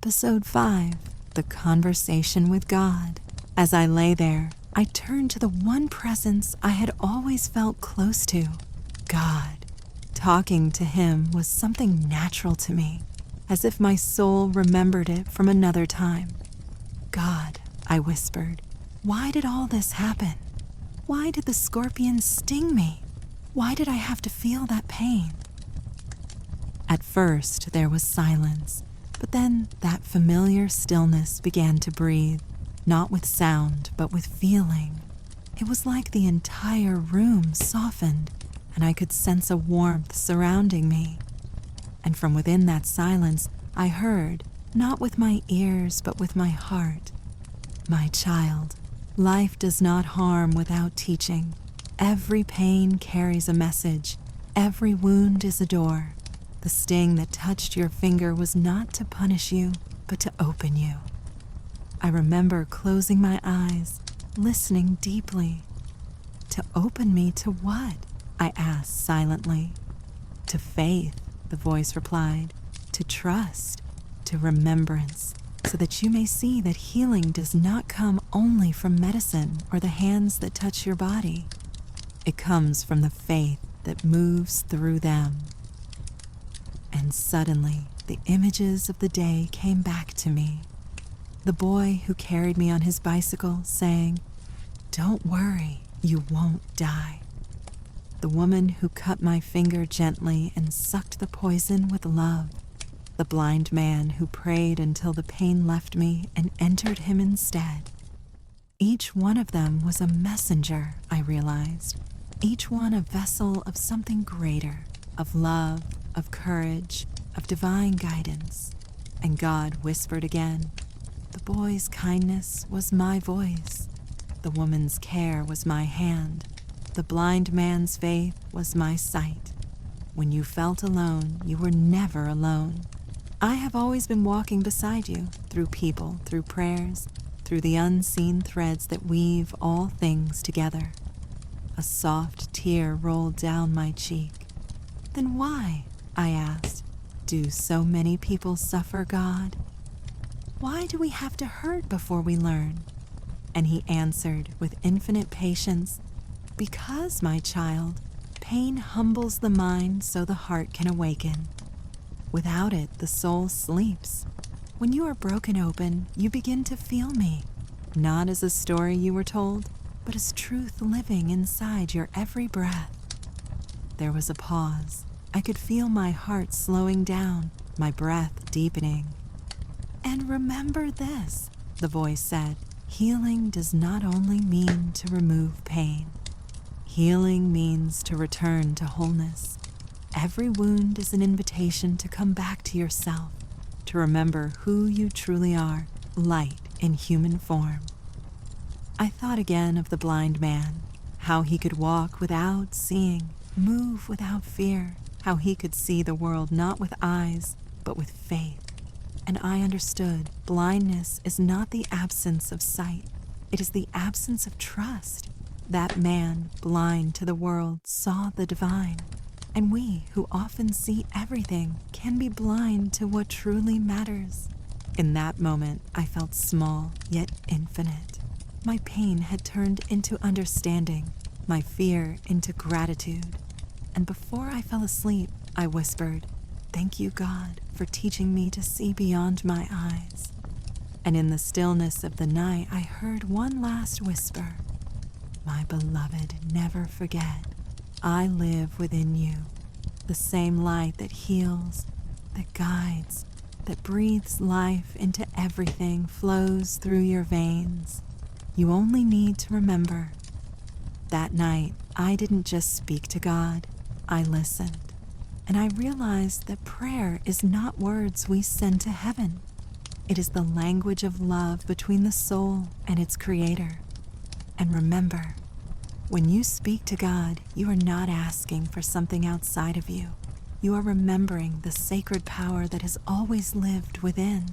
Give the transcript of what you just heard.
Episode 5, The Conversation with God. As I lay there, I turned to the one presence I had always felt close to, God. Talking to him was something natural to me, as if my soul remembered it from another time. God, I whispered, why did all this happen? Why did the scorpion sting me? Why did I have to feel that pain? At first, there was silence, but then that familiar stillness began to breathe, not with sound, but with feeling. It was like the entire room softened, and I could sense a warmth surrounding me. And from within that silence, I heard, not with my ears, but with my heart, my child, life does not harm without teaching. Every pain carries a message. Every wound is a door. The sting that touched your finger was not to punish you, but to open you. I remember closing my eyes, listening deeply. To open me to what? I asked silently. To faith, the voice replied. To trust, to remembrance, so that you may see that healing does not come only from medicine or the hands that touch your body. It comes from the faith that moves through them. And suddenly, the images of the day came back to me. The boy who carried me on his bicycle saying, "Don't worry, you won't die." The woman who cut my finger gently and sucked the poison with love. The blind man who prayed until the pain left me and entered him instead. Each one of them was a messenger, I realized. Each one a vessel of something greater, of love, of courage, of divine guidance. And God whispered again. The boy's kindness was my voice. The woman's care was my hand. The blind man's faith was my sight. When you felt alone, you were never alone. I have always been walking beside you, through people, through prayers, through the unseen threads that weave all things together. A soft tear rolled down my cheek. Then why, I asked, do so many people suffer, God? Why do we have to hurt before we learn? And he answered with infinite patience, because, my child, pain humbles the mind so the heart can awaken. Without it, the soul sleeps. When you are broken open, you begin to feel me, not as a story you were told, but as truth living inside your every breath. There was a pause. I could feel my heart slowing down, my breath deepening. And remember this, the voice said, healing does not only mean to remove pain. Healing means to return to wholeness. Every wound is an invitation to come back to yourself, to remember who you truly are, light in human form. I thought again of the blind man, how he could walk without seeing, move without fear, how he could see the world not with eyes, but with faith. And I understood blindness is not the absence of sight, it is the absence of trust. That man, blind to the world, saw the divine. And we, who often see everything, can be blind to what truly matters. In that moment, I felt small, yet infinite. My pain had turned into understanding, my fear into gratitude. And before I fell asleep, I whispered, "Thank you, God, for teaching me to see beyond my eyes." And in the stillness of the night, I heard one last whisper, "My beloved, never forget, I live within you. The same light that heals, that guides, that breathes life into everything flows through your veins. You only need to remember." That night, I didn't just speak to God, I listened. And I realized that prayer is not words we send to heaven. It is the language of love between the soul and its creator. And remember, when you speak to God, you are not asking for something outside of you. You are remembering the sacred power that has always lived within.